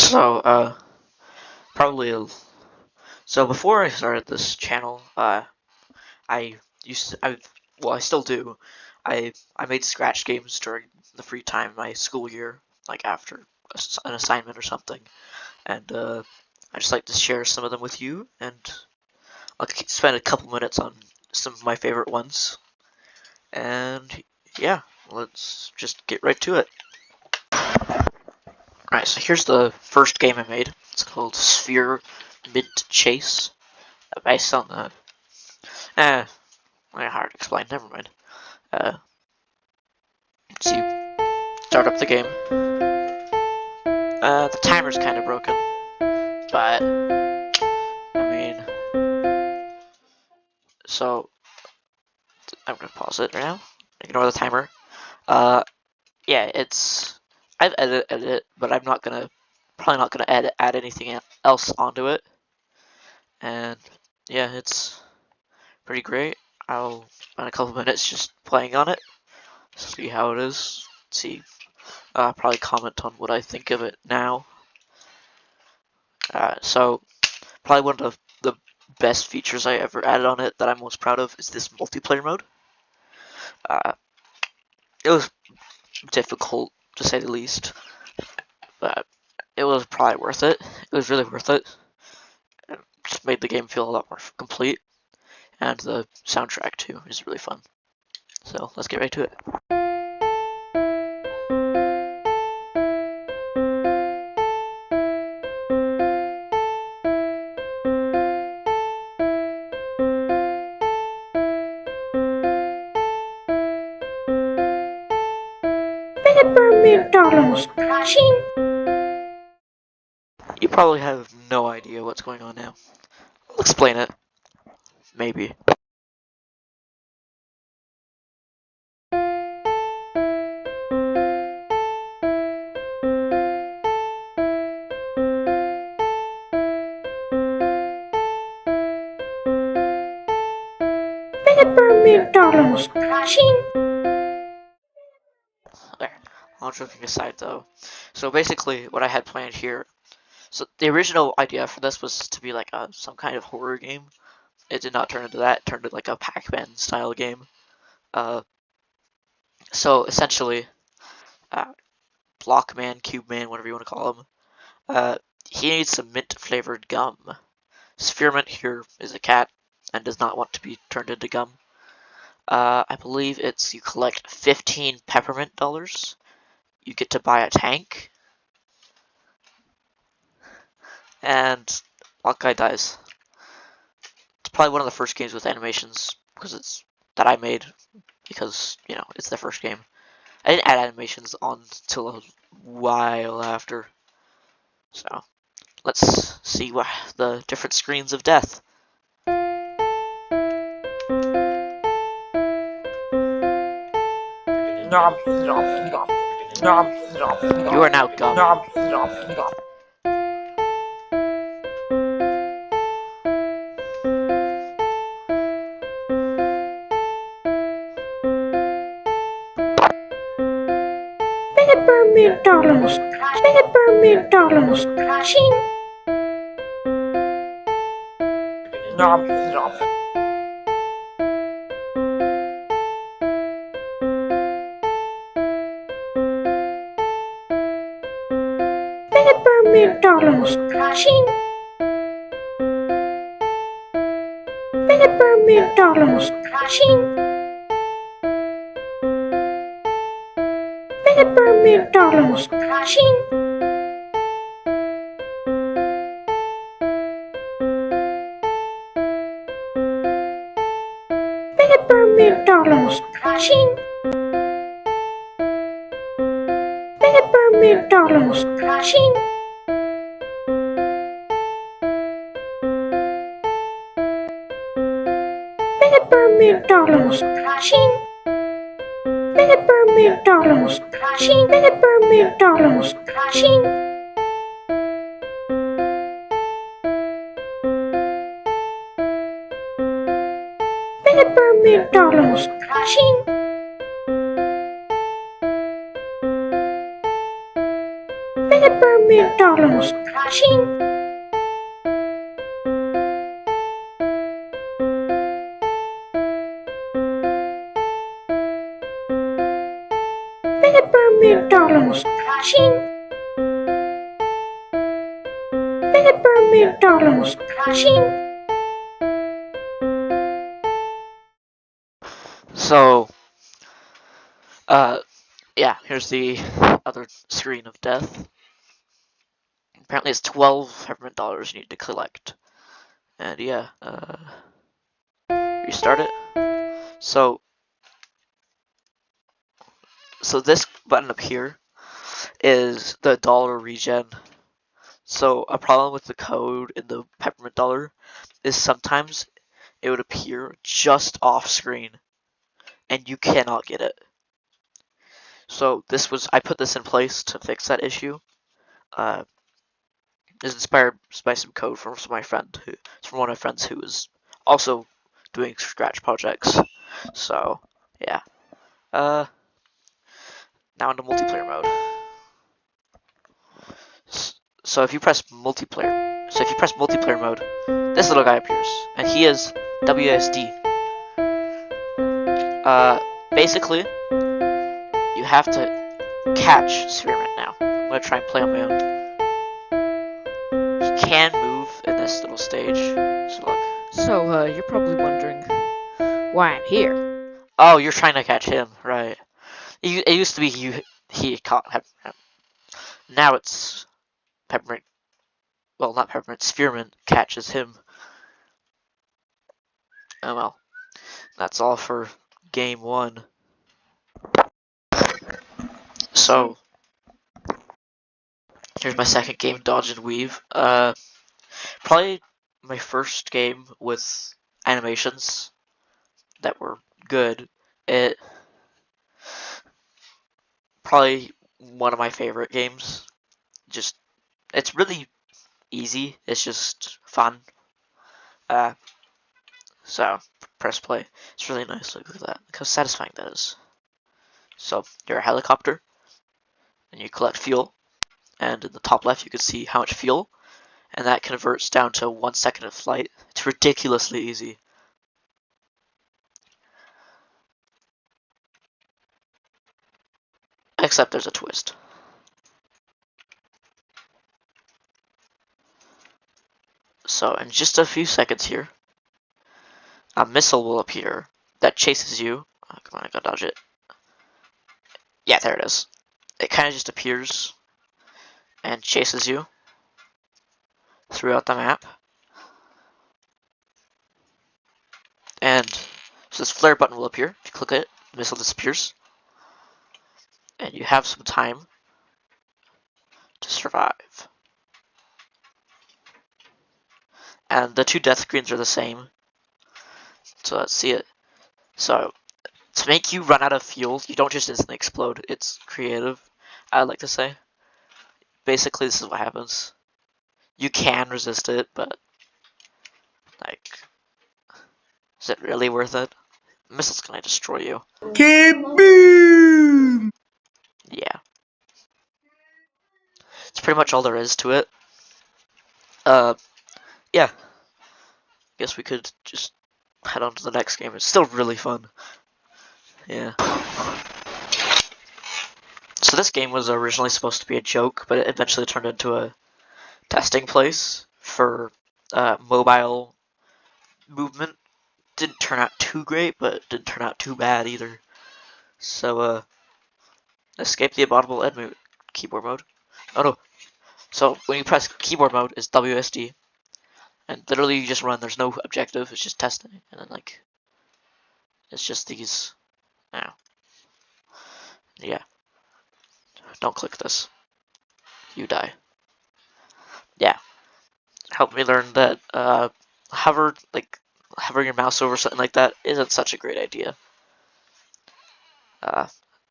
So, probably. So before I started this channel, I used to, I still do. I made scratch games during the free time my school year, like after an assignment or something, and I just like to share some of them with you, and I'll spend a couple minutes on some of my favorite ones, and yeah, let's just get right to it. Alright, so here's the first game I made. It's called Sphere Mint Chase, based on the hard to explain. Never mind. So you start up the game. The timer's kind of broken, but I mean, so I'm gonna pause it right now. Ignore the timer. Yeah, I've edited it, but I'm not gonna probably not gonna add anything else onto it. And yeah, it's pretty great. I'll spend a couple minutes just playing on it, see how it is. See, probably comment on what I think of it now. So probably one of the best features I ever added on it that I'm most proud of is this multiplayer mode. It was difficult to say the least, but it was probably worth it. It was really worth it. It just made the game feel a lot more complete, and the soundtrack too is really fun. So let's get right to it. $1,000,000. Ching. You probably have no idea what's going on now. I'll explain it. Maybe. $1,000,000. Ching. There. All joking aside though. So basically what I had planned here, so the original idea for this was to be like some kind of horror game. It did not turn into that. It turned into like a Pac-Man style game. So essentially, Blockman, Cube Man, whatever you want to call him, he needs some mint flavored gum. Spearmint here is a cat and does not want to be turned into gum. I believe it's you collect 15 peppermint dollars. You get to buy a tank, and Hawkeye dies. It's probably one of the first games with animations because it's that I made because it's the first game. I didn't add animations on until a while after. So let's see what the different screens of death. You are now gum. $1,000,000. $1,000,000. Ching. $1,000,000. Ching. $1,000,000. Ching. $1,000,000. Ching. $1,000,000. Ching. $1,000,000. Ching. $1,000,000. Ching. $1,000,000. Ching. $1,000,000. Ching. $1,000,000. Ching. Peppermint dollars. Ching. Peppermint dollars. Ching. Peppermint dollars. Ching. So, yeah, here's the other screen of death. Apparently it's 12 peppermint dollars you need to collect. And yeah, restart it. So this button up here is the dollar regen. So a problem with the code in the peppermint dollar is sometimes it would appear just off screen and you cannot get it. So I put this in place to fix that issue. Is inspired by some code from one of my friends who is also doing Scratch projects. So yeah. Now into multiplayer mode. So if you press multiplayer mode, this little guy appears, and he is WSD. Basically, you have to catch Spearmint now. I'm gonna try and play on my own. He can move in this little stage. So look. So, you're probably wondering why I'm here. Oh, you're trying to catch him, right? It used to be he caught him. Now it's Peppermint. Well, not Peppermint. Spearmint catches him. Oh well. That's all for game 1. So here's my second game, Dodge and Weave. Probably my first game with animations that were good. It probably one of my favorite games. Just it's really easy. It's just fun. So press play. It's really nice. Look at that. Look how satisfying that is. So you're a helicopter, and you collect fuel. And in the top left, you can see how much fuel, and that converts down to 1 second of flight. It's ridiculously easy. Except there's a twist. So in just a few seconds here, a missile will appear that chases you. Oh, come on, I gotta dodge it. Yeah, there it is. It kind of just appears and chases you throughout the map. And so this flare button will appear. If you click it, the missile disappears. And you have some time to survive. And the 2 death screens are the same. So let's see it. So to make you run out of fuel, you don't just instantly explode. It's creative, I'd like to say. Basically, this is what happens. You can resist it, but like, is it really worth it? The missile's gonna destroy you. Kaboom! Yeah. It's pretty much all there is to it. Yeah. Guess we could just head on to the next game. It's still really fun. Yeah. So this game was originally supposed to be a joke, but it eventually turned into a testing place for mobile movement. Didn't turn out too great, but didn't turn out too bad either. So, escape the abominable end keyboard mode. Oh no. So when you press keyboard mode, it's WSD. And literally you just run, there's no objective, it's just testing. And then like, it's just these, now. Yeah. Don't click this. You die. Yeah. Helped me learn that, hovering your mouse over something like that isn't such a great idea.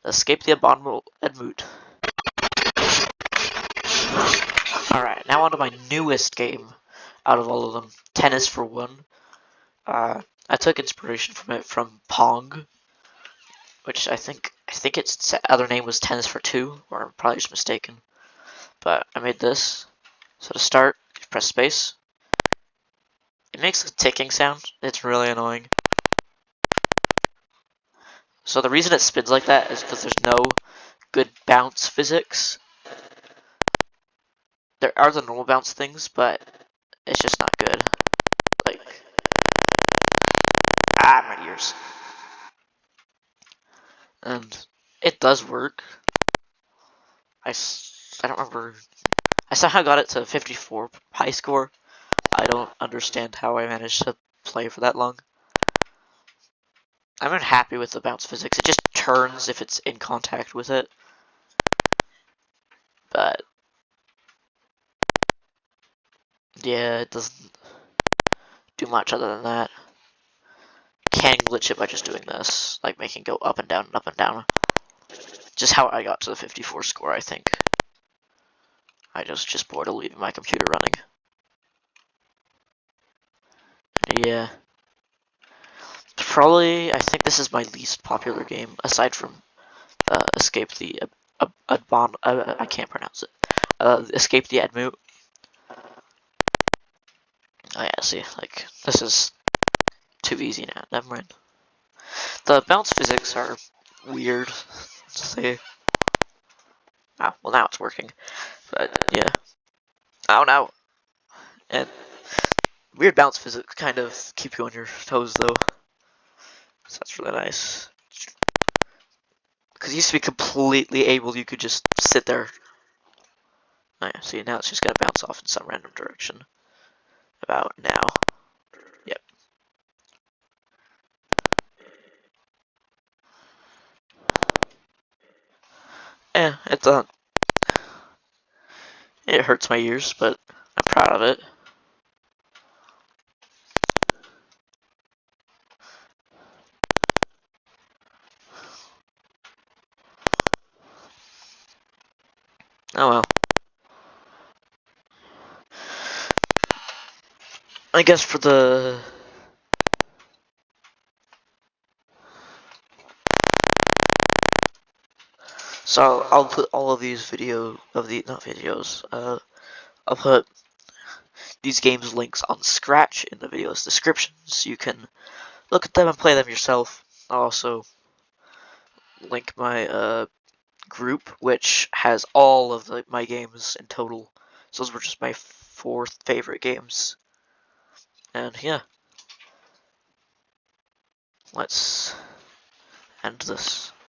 Escape the abominable Edmund. Alright, now on to my newest game out of all of them, Tennis for One. I took inspiration from it from Pong, which I think its other name was Tennis for Two, or I'm probably just mistaken. but I made this. So to start, you press space. It makes a ticking sound. It's really annoying. So the reason it spins like that is because there's no good bounce physics. There are the normal bounce things, but it's just not good. Like, my ears. And it does work. I don't remember. I somehow got it to 54 high score. I don't understand how I managed to play for that long. I'm unhappy with the bounce physics. It just turns if it's in contact with it. But yeah, it doesn't do much other than that. Can glitch it by just doing this, like making it go up and down and up and down. Just how I got to the 54 score, I think. I just bored of leaving my computer running. Yeah. Probably, I think this is my least popular game, aside from Escape the I can't pronounce it. Escape the Admute. Oh yeah, see, like, this is too easy now. Never mind. The bounce physics are weird to say. Ah, well now it's working. But yeah. Oh no. And weird bounce physics kind of keep you on your toes though. So that's really nice. Because it used to be completely able, you could just sit there. Oh yeah, see, now it's just gonna bounce off in some random direction. About now. Yep. Yeah, it hurts my ears, but I'm proud of it. Oh well. I guess for the so I'll put all of these not videos. I'll put these games links on Scratch in the video's description, so you can look at them and play them yourself. I'll also link my group, which has all of my games in total. So those were just my 4 favorite games. And yeah, let's end this.